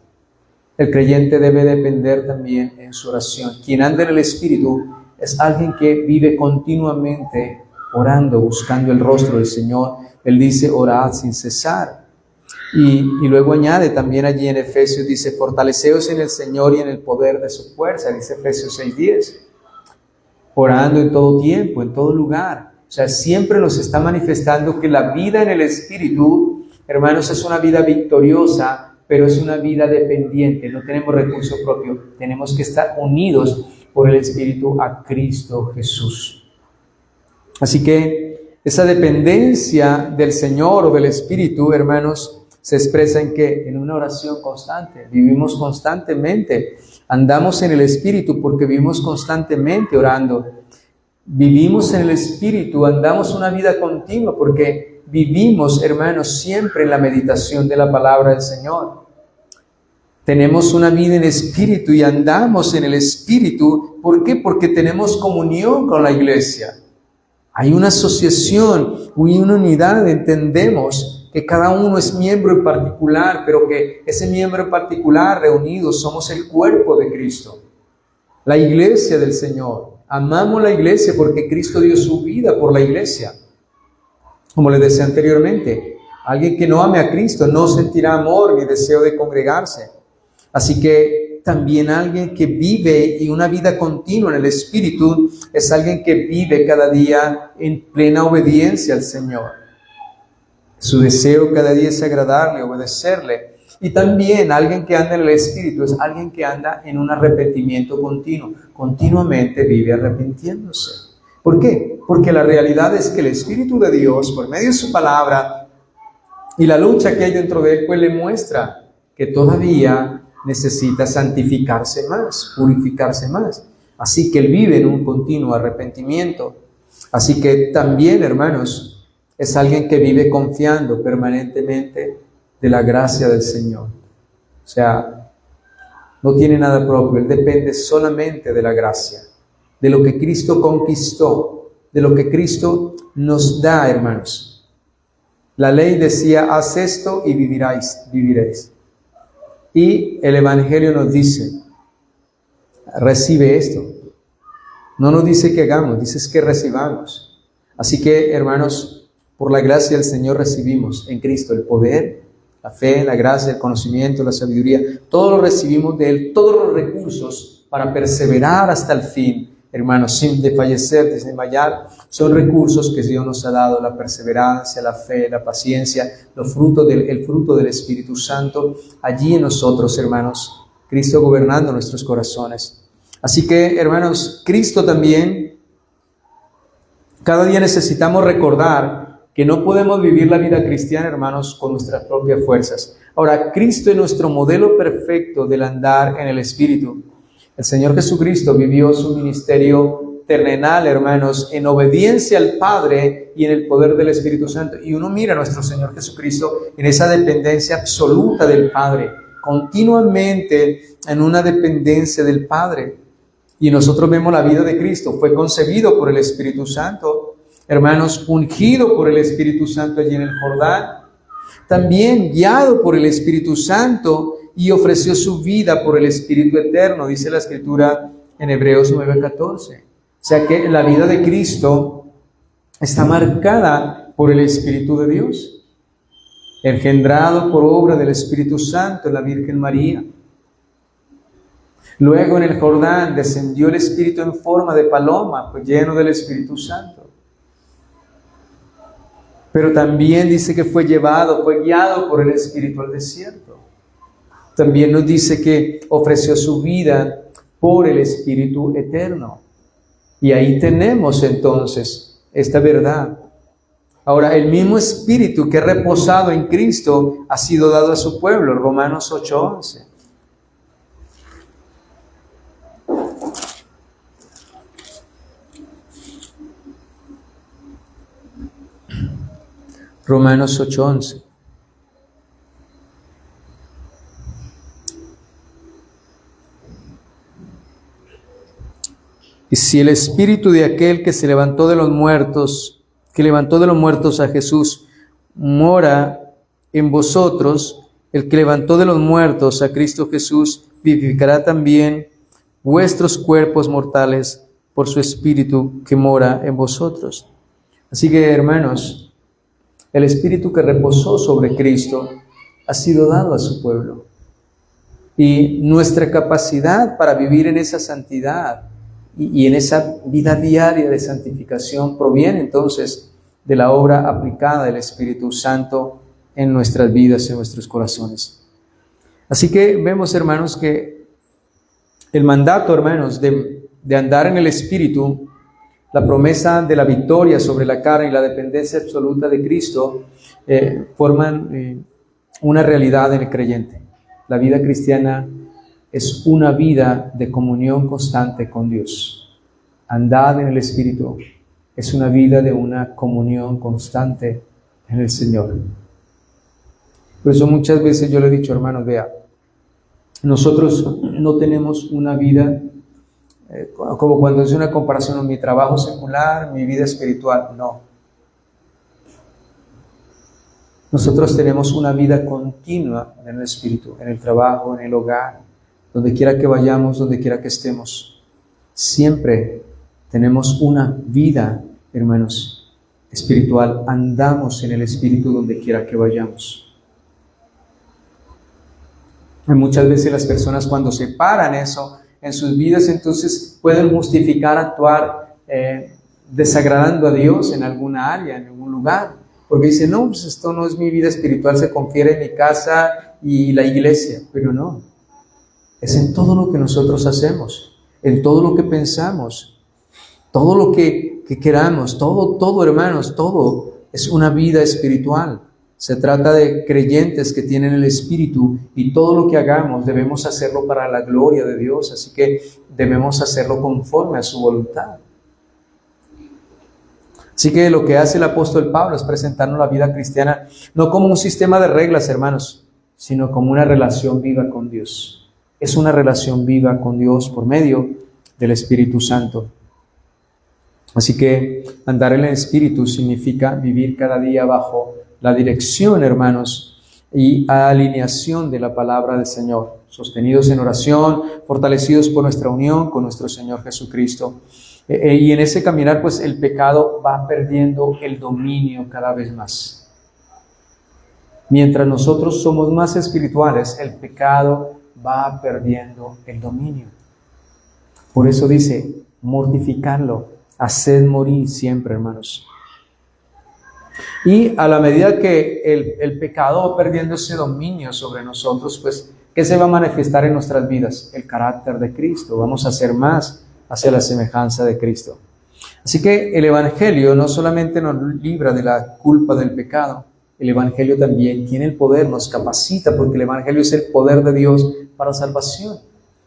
El creyente debe depender también en su oración. Quien anda en el Espíritu es alguien que vive continuamente orando, buscando el rostro del Señor. Él dice: orad sin cesar. Y luego añade también allí en Efesios, dice: fortaleceos en el Señor y en el poder de su fuerza, dice Efesios 6:10. Orando en todo tiempo, en todo lugar. O sea, siempre nos está manifestando que la vida en el Espíritu, hermanos, es una vida victoriosa, pero es una vida dependiente. No tenemos recurso propio. Tenemos que estar unidos por el Espíritu a Cristo Jesús. Así que esa dependencia del Señor o del Espíritu, hermanos, se expresa en ¿qué? En una oración constante. Vivimos constantemente. Andamos en el Espíritu porque vivimos constantemente orando. Vivimos en el Espíritu, andamos una vida continua porque vivimos, hermanos, siempre en la meditación de la palabra del Señor. Tenemos una vida en espíritu y andamos en el Espíritu. ¿Por qué? Porque tenemos comunión con la iglesia. Hay una asociación, hay una unidad. Entendemos que cada uno es miembro en particular, pero que ese miembro en particular, reunidos, somos el cuerpo de Cristo, la iglesia del Señor. Amamos la iglesia porque Cristo dio su vida por la iglesia. Como les decía anteriormente, alguien que no ame a Cristo no sentirá amor ni deseo de congregarse. Así que también alguien que vive y una vida continua en el Espíritu es alguien que vive cada día en plena obediencia al Señor. Su deseo cada día es agradarle, obedecerle. Y también alguien que anda en el Espíritu es alguien que anda en un arrepentimiento continuo. Continuamente vive arrepintiéndose. ¿Por qué? Porque la realidad es que el Espíritu de Dios, por medio de su palabra y la lucha que hay dentro de él, pues le muestra que todavía necesita santificarse más, purificarse más. Así que él vive en un continuo arrepentimiento. Así que también, hermanos, es alguien que vive confiando permanentemente de la gracia del Señor. O sea, no tiene nada propio, él depende solamente de la gracia, de lo que Cristo conquistó, de lo que Cristo nos da, hermanos. La ley decía: haz esto y viviréis. Y el Evangelio nos dice: recibe esto. No nos dice que hagamos, dice que recibamos. Así que, hermanos, Por la gracia del Señor recibimos en Cristo el poder, la fe, la gracia, el conocimiento, la sabiduría. Todo lo recibimos de Él, todos los recursos para perseverar hasta el fin, hermanos, sin desfallecer, desmayar. Son recursos que Dios nos ha dado: la perseverancia, la fe, la paciencia, el fruto del Espíritu Santo allí en nosotros, hermanos. Cristo gobernando nuestros corazones. Así que, hermanos, Cristo también, cada día necesitamos recordar que no podemos vivir la vida cristiana, hermanos, con nuestras propias fuerzas. Ahora, Cristo es nuestro modelo perfecto del andar en el Espíritu. El Señor Jesucristo vivió su ministerio terrenal, hermanos, en obediencia al Padre y en el poder del Espíritu Santo. Y uno mira a nuestro Señor Jesucristo en esa dependencia absoluta del Padre, continuamente en una dependencia del Padre. Y nosotros vemos la vida de Cristo. Fue concebido por el Espíritu Santo, hermanos, ungido por el Espíritu Santo allí en el Jordán, también guiado por el Espíritu Santo, y ofreció su vida por el Espíritu Eterno, dice la Escritura en Hebreos 9:14. O sea que la vida de Cristo está marcada por el Espíritu de Dios, engendrado por obra del Espíritu Santo en la Virgen María. Luego en el Jordán descendió el Espíritu en forma de paloma, pues lleno del Espíritu Santo. Pero también dice que fue guiado por el Espíritu al desierto. También nos dice que ofreció su vida por el Espíritu Eterno. Y ahí tenemos entonces esta verdad. Ahora, el mismo Espíritu que ha reposado en Cristo ha sido dado a su pueblo, Romanos 8:11. Romanos 8:11. Y si el Espíritu de aquel que levantó de los muertos a Jesús, mora en vosotros, el que levantó de los muertos a Cristo Jesús, vivificará también vuestros cuerpos mortales por su Espíritu que mora en vosotros. Así que, hermanos, el Espíritu que reposó sobre Cristo ha sido dado a su pueblo. Y nuestra capacidad para vivir en esa santidad y en esa vida diaria de santificación proviene entonces de la obra aplicada del Espíritu Santo en nuestras vidas, en nuestros corazones. Así que vemos, hermanos, que el mandato, hermanos, de andar en el Espíritu, la promesa de la victoria sobre la carne y la dependencia absoluta de Cristo forman una realidad en el creyente. La vida cristiana es una vida de comunión constante con Dios. Andar en el Espíritu es una vida de una comunión constante en el Señor. Por eso muchas veces yo le he dicho, hermanos, vea, nosotros no tenemos una vida como cuando es una comparación en mi trabajo secular, mi vida espiritual. No. Nosotros tenemos una vida continua en el Espíritu, en el trabajo, en el hogar, donde quiera que vayamos, donde quiera que estemos. Siempre tenemos una vida, hermanos, espiritual. Andamos en el Espíritu donde quiera que vayamos. Y muchas veces las personas, cuando separan eso en sus vidas, entonces pueden justificar actuar desagradando a Dios en alguna área, en algún lugar, porque dicen, no, pues esto no es mi vida espiritual, se confiere en mi casa y la iglesia. Pero no, es en todo lo que nosotros hacemos, en todo lo que pensamos, todo lo que queramos, todo, hermanos, todo es una vida espiritual. Se trata de creyentes que tienen el Espíritu, y todo lo que hagamos debemos hacerlo para la gloria de Dios, así que debemos hacerlo conforme a su voluntad. Así que lo que hace el apóstol Pablo es presentarnos la vida cristiana no como un sistema de reglas, hermanos, sino como una relación viva con Dios. Es una relación viva con Dios por medio del Espíritu Santo. Así que andar en el Espíritu significa vivir cada día bajo la dirección, hermanos, y alineación de la palabra del Señor, sostenidos en oración, fortalecidos por nuestra unión con nuestro Señor Jesucristo. Y en ese caminar, pues el pecado va perdiendo el dominio cada vez más. Mientras nosotros somos más espirituales, el pecado va perdiendo el dominio. Por eso dice, mortificarlo, haced morir siempre, hermanos. Y a la medida que el pecado va perdiendo ese dominio sobre nosotros, pues, ¿qué se va a manifestar en nuestras vidas? El carácter de Cristo. Vamos a ser más hacia la semejanza de Cristo. Así que el Evangelio no solamente nos libra de la culpa del pecado, el Evangelio también tiene el poder, nos capacita, porque el Evangelio es el poder de Dios para salvación.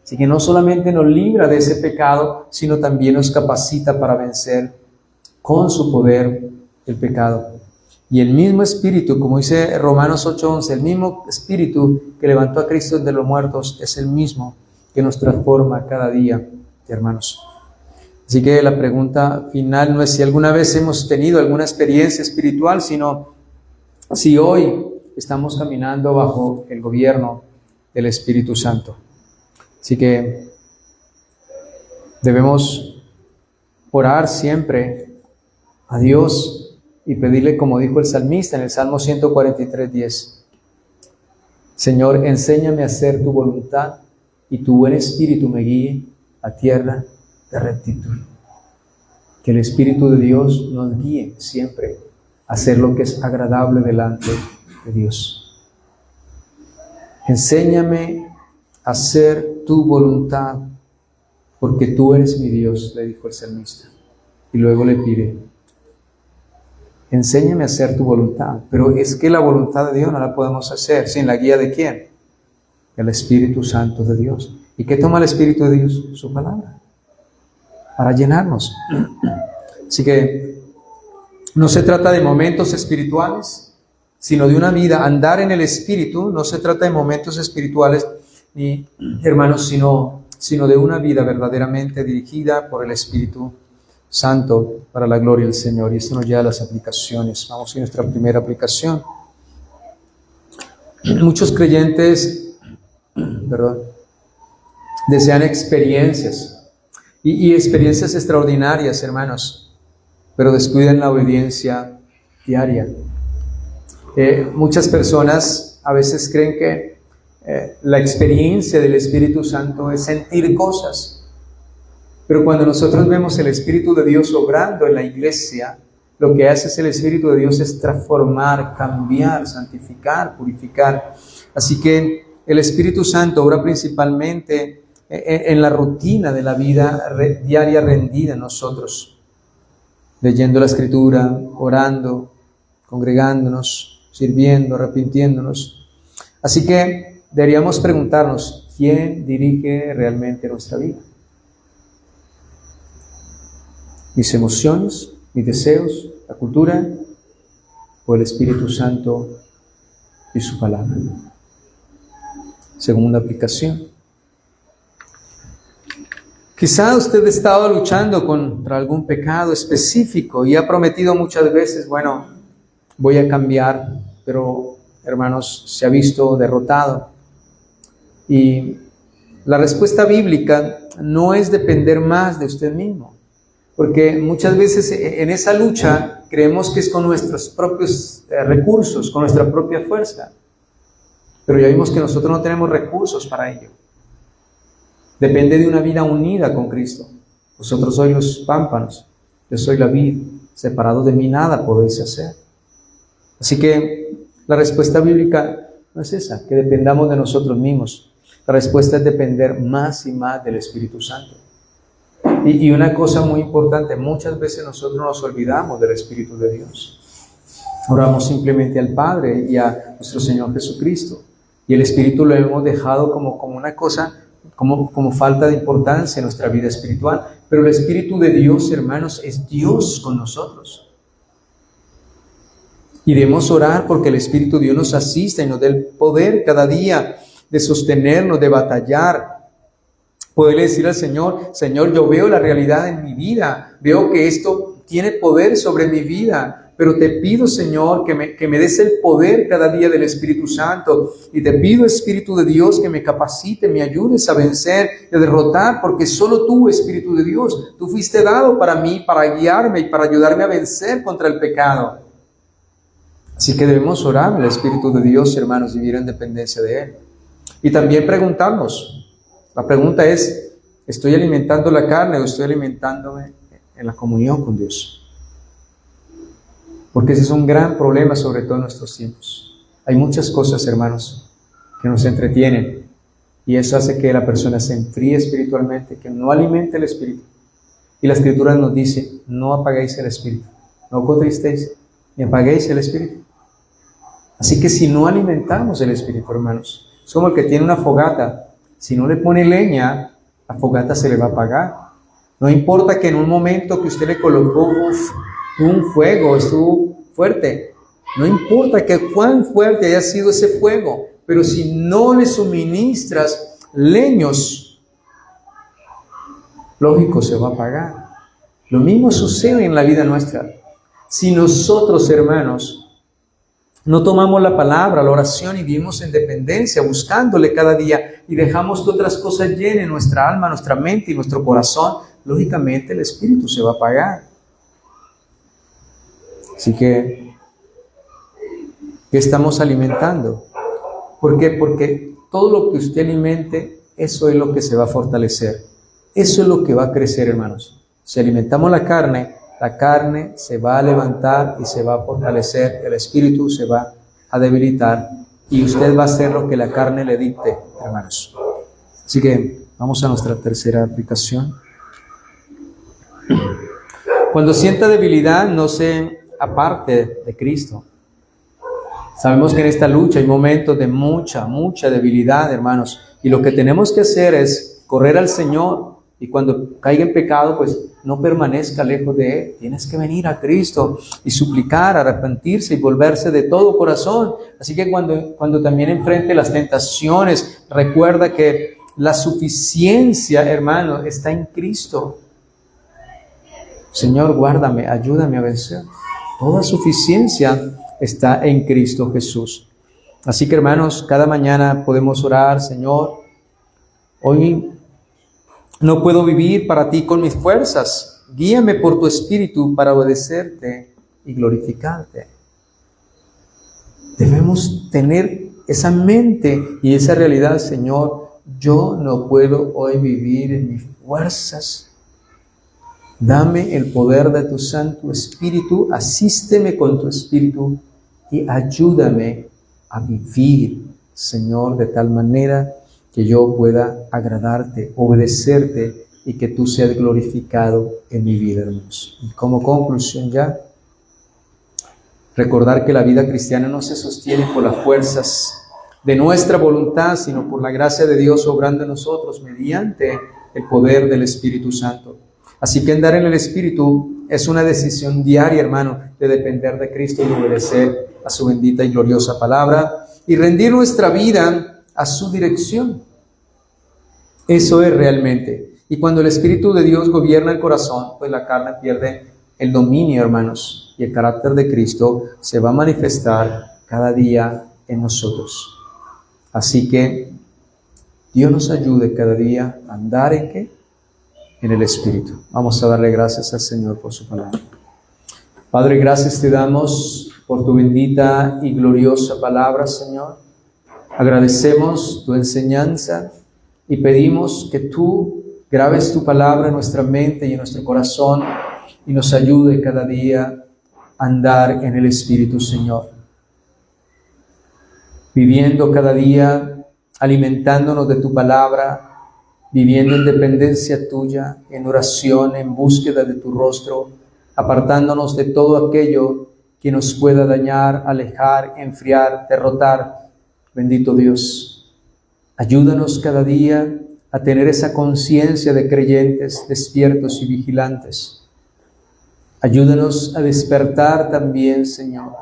Así que no solamente nos libra de ese pecado, sino también nos capacita para vencer con su poder el pecado. Y el mismo Espíritu, como dice Romanos 8:11, el mismo Espíritu que levantó a Cristo de los muertos es el mismo que nos transforma cada día, hermanos. Así que la pregunta final no es si alguna vez hemos tenido alguna experiencia espiritual, sino si hoy estamos caminando bajo el gobierno del Espíritu Santo. Así que debemos orar siempre a Dios y pedirle, como dijo el salmista en el Salmo 143:10, Señor, enséñame a hacer tu voluntad y tu buen espíritu me guíe a tierra de rectitud. Que el Espíritu de Dios nos guíe siempre a hacer lo que es agradable delante de Dios. Enséñame a hacer tu voluntad, porque tú eres mi Dios, le dijo el salmista. Y luego le pide, enséñame a hacer tu voluntad. Pero es que la voluntad de Dios no la podemos hacer sin la guía de ¿quién? El Espíritu Santo de Dios. ¿Y qué toma el Espíritu de Dios? Su palabra, para llenarnos. Así que no se trata de momentos espirituales, sino de una vida. Andar en el Espíritu no se trata de momentos espirituales, ni hermanos, sino de una vida verdaderamente dirigida por el Espíritu Santo para la gloria del Señor. Y esto nos lleva a las aplicaciones. Vamos a nuestra primera aplicación. Muchos creyentes, desean experiencias y experiencias extraordinarias, hermanos, pero descuidan la obediencia diaria. Muchas personas a veces creen que la experiencia del Espíritu Santo es sentir cosas, pero cuando nosotros vemos el Espíritu de Dios obrando en la iglesia, lo que hace el Espíritu de Dios es transformar, cambiar, santificar, purificar. Así que el Espíritu Santo obra principalmente en la rutina de la vida diaria rendida en nosotros, leyendo la Escritura, orando, congregándonos, sirviendo, arrepintiéndonos. Así que deberíamos preguntarnos, ¿quién dirige realmente nuestra vida? ¿Mis emociones, mis deseos, la cultura o el Espíritu Santo y su palabra? Segunda aplicación. Quizá usted ha estado luchando contra algún pecado específico y ha prometido muchas veces, bueno, voy a cambiar, pero hermanos, se ha visto derrotado. Y la respuesta bíblica no es depender más de usted mismo, porque muchas veces en esa lucha creemos que es con nuestros propios recursos, con nuestra propia fuerza, pero ya vimos que nosotros no tenemos recursos para ello. Depende de una vida unida con Cristo. Vosotros sois los pámpanos, yo soy la vid, separados de mí nada podéis hacer. Así que la respuesta bíblica no es esa, que dependamos de nosotros mismos. La respuesta es depender más y más del Espíritu Santo. Y una cosa muy importante, muchas veces nosotros nos olvidamos del Espíritu de Dios. Oramos simplemente al Padre y a nuestro Señor Jesucristo. Y el Espíritu lo hemos dejado como una cosa, como falta de importancia en nuestra vida espiritual. Pero el Espíritu de Dios, hermanos, es Dios con nosotros. Y debemos orar porque el Espíritu de Dios nos asista y nos dé el poder cada día de sostenernos, de batallar. Poderle decir al Señor, Señor, yo veo la realidad en mi vida, veo que esto tiene poder sobre mi vida, pero te pido, Señor, que me des el poder cada día del Espíritu Santo, y te pido, Espíritu de Dios, que me capacite, me ayudes a vencer, a derrotar, porque solo tú, Espíritu de Dios, tú fuiste dado para mí, para guiarme y para ayudarme a vencer contra el pecado. Así que debemos orar al Espíritu de Dios, hermanos, y vivir en dependencia de Él. Y también preguntarnos, la pregunta es, ¿estoy alimentando la carne o estoy alimentándome en la comunión con Dios? Porque ese es un gran problema, sobre todo en nuestros tiempos. Hay muchas cosas, hermanos, que nos entretienen, y eso hace que la persona se enfríe espiritualmente, que no alimente el Espíritu. Y la Escritura nos dice, no apaguéis el Espíritu, no contristéis, ni apaguéis el Espíritu. Así que si no alimentamos el Espíritu, hermanos, es como el que tiene una fogata. Si no le pone leña, la fogata se le va a apagar. No importa que en un momento que usted le colocó un fuego, estuvo fuerte. No importa que cuán fuerte haya sido ese fuego, pero si no le suministras leños, lógico, se va a apagar. Lo mismo sucede en la vida nuestra. Si nosotros, hermanos, no tomamos la palabra, la oración, y vivimos en dependencia, buscándole cada día, y dejamos que otras cosas llenen nuestra alma, nuestra mente y nuestro corazón, lógicamente el Espíritu se va a apagar. Así que, ¿qué estamos alimentando? ¿Por qué? Porque todo lo que usted alimente, eso es lo que se va a fortalecer. Eso es lo que va a crecer, hermanos. Si alimentamos la carne se va a levantar y se va a fortalecer, el Espíritu se va a debilitar, y usted va a hacer lo que la carne le dicte, hermanos. Así que vamos a nuestra tercera aplicación. Cuando sienta debilidad, no se aparte de Cristo. Sabemos que en esta lucha hay momentos de mucha debilidad, hermanos, y lo que tenemos que hacer es correr al Señor, y cuando caiga en pecado, pues no permanezca lejos de Él. Tienes que venir a Cristo y suplicar, arrepentirse y volverse de todo corazón. Así que cuando también enfrente las tentaciones, recuerda que la suficiencia, hermano, está en Cristo. Señor, guárdame, ayúdame a vencer. Toda suficiencia está en Cristo Jesús. Así que, hermanos, cada mañana podemos orar, Señor, hoy no puedo vivir para ti con mis fuerzas. Guíame por tu Espíritu para obedecerte y glorificarte. Debemos tener esa mente y esa realidad, Señor. Yo no puedo hoy vivir en mis fuerzas. Dame el poder de tu Santo Espíritu, asísteme con tu Espíritu y ayúdame a vivir, Señor, de tal manera que yo pueda agradarte, obedecerte y que tú seas glorificado en mi vida, hermanos. Y como conclusión ya, recordar que la vida cristiana no se sostiene por las fuerzas de nuestra voluntad, sino por la gracia de Dios obrando en nosotros mediante el poder del Espíritu Santo. Así que andar en el Espíritu es una decisión diaria, hermano, de depender de Cristo y obedecer a su bendita y gloriosa palabra y rendir nuestra vida a su dirección. Eso es realmente. Y cuando el Espíritu de Dios gobierna el corazón, pues la carne pierde el dominio, hermanos, y el carácter de Cristo se va a manifestar cada día en nosotros. Así que Dios nos ayude cada día a andar en ¿qué? En el Espíritu. Vamos a darle gracias al Señor por su palabra. Padre, gracias te damos por tu bendita y gloriosa palabra, Señor. Agradecemos tu enseñanza y pedimos que tú grabes tu palabra en nuestra mente y en nuestro corazón y nos ayude cada día a andar en el Espíritu, Señor. Viviendo cada día, alimentándonos de tu palabra, viviendo en dependencia tuya, en oración, en búsqueda de tu rostro, apartándonos de todo aquello que nos pueda dañar, alejar, enfriar, derrotar. Bendito Dios, ayúdanos cada día a tener esa conciencia de creyentes despiertos y vigilantes. Ayúdanos a despertar también, Señor,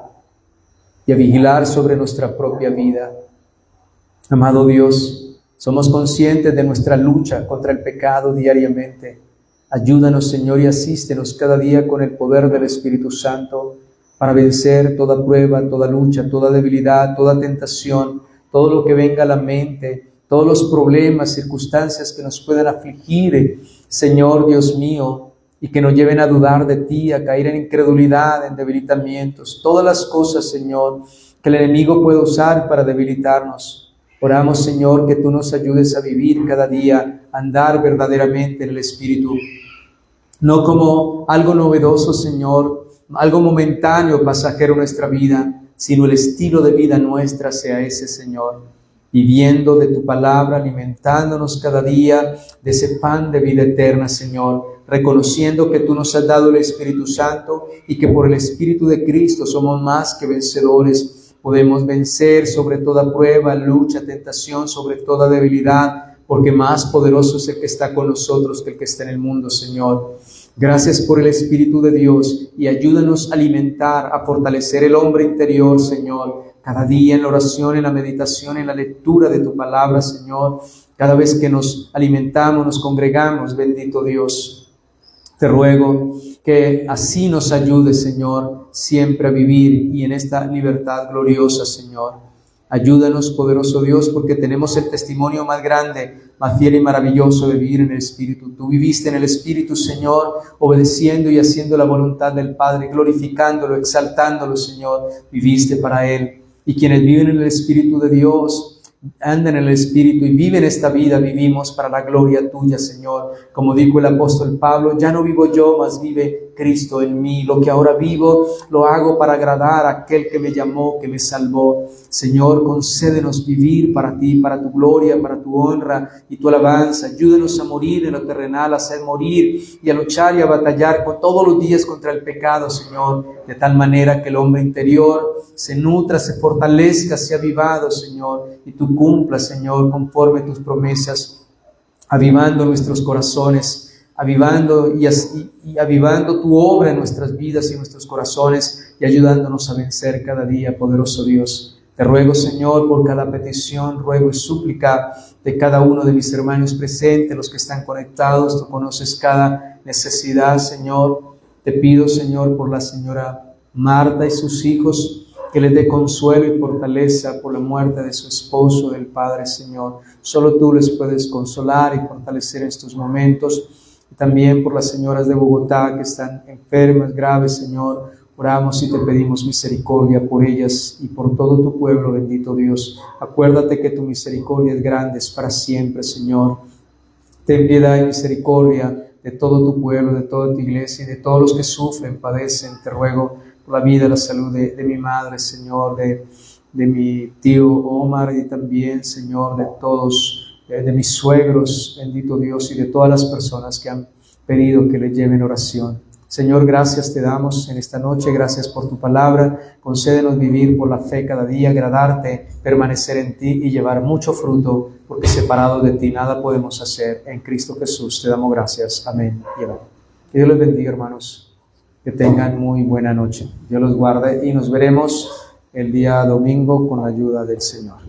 y a vigilar sobre nuestra propia vida. Amado Dios, somos conscientes de nuestra lucha contra el pecado diariamente. Ayúdanos, Señor, y asístenos cada día con el poder del Espíritu Santo para vencer toda prueba, toda lucha, toda debilidad, toda tentación, todo lo que venga a la mente, todos los problemas, circunstancias que nos puedan afligir, Señor Dios mío, y que nos lleven a dudar de ti, a caer en incredulidad, en debilitamientos, todas las cosas, Señor, que el enemigo puede usar para debilitarnos. Oramos, Señor, que tú nos ayudes a vivir cada día, a andar verdaderamente en el Espíritu, no como algo novedoso, Señor, algo momentáneo, pasajero en nuestra vida, sino el estilo de vida nuestra sea ese, Señor, viviendo de tu palabra, alimentándonos cada día de ese pan de vida eterna, Señor, reconociendo que tú nos has dado el Espíritu Santo y que por el Espíritu de Cristo somos más que vencedores. Podemos vencer sobre toda prueba, lucha, tentación, sobre toda debilidad, porque más poderoso es el que está con nosotros que el que está en el mundo, Señor. Gracias por el Espíritu de Dios y ayúdanos a alimentar, a fortalecer el hombre interior, Señor, cada día en la oración, en la meditación, en la lectura de tu palabra, Señor. Cada vez que nos alimentamos, nos congregamos, bendito Dios. Te ruego que así nos ayude, Señor, siempre a vivir y en esta libertad gloriosa, Señor. Ayúdanos, poderoso Dios, porque tenemos el testimonio más grande, más fiel y maravilloso de vivir en el Espíritu. Tú viviste en el Espíritu, Señor, obedeciendo y haciendo la voluntad del Padre, glorificándolo, exaltándolo, Señor. Viviste para Él. Y quienes viven en el Espíritu de Dios, andan en el Espíritu y viven esta vida, vivimos para la gloria tuya, Señor. Como dijo el apóstol Pablo, ya no vivo yo, mas vive Cristo en mí. Lo que ahora vivo, lo hago para agradar a aquel que me llamó, que me salvó. Señor, concédenos vivir para ti, para tu gloria, para tu honra y tu alabanza. Ayúdenos a morir en lo terrenal, a hacer morir y a luchar y a batallar todos los días contra el pecado, Señor, de tal manera que el hombre interior se nutra, se fortalezca, sea avivado, Señor, y tú cumplas, Señor, conforme tus promesas, avivando nuestros corazones, avivando y avivando tu obra en nuestras vidas y en nuestros corazones y ayudándonos a vencer cada día, poderoso Dios. Te ruego, Señor, por cada petición, ruego y súplica de cada uno de mis hermanos presentes, los que están conectados. Tú conoces cada necesidad, Señor. Te pido, Señor, por la señora Marta y sus hijos, que les dé consuelo y fortaleza por la muerte de su esposo, del Padre, Señor. Solo tú les puedes consolar y fortalecer en estos momentos. Y también por las señoras de Bogotá que están enfermas, graves, Señor. Oramos y te pedimos misericordia por ellas y por todo tu pueblo, bendito Dios. Acuérdate que tu misericordia es grande, es para siempre, Señor. Ten piedad y misericordia de todo tu pueblo, de toda tu iglesia y de todos los que sufren, padecen. Te ruego por la vida y la salud de mi madre, Señor, de mi tío Omar y también, Señor, de todos, de mis suegros, bendito Dios, y de todas las personas que han pedido que le lleven oración. Señor, gracias te damos en esta noche, gracias por tu palabra. Concédenos vivir por la fe cada día, agradarte, permanecer en ti y llevar mucho fruto, porque separados de ti nada podemos hacer. En Cristo Jesús te damos gracias. Amén y amén. Que Dios les bendiga, hermanos. Que tengan muy buena noche. Dios los guarde y nos veremos el día domingo con la ayuda del Señor.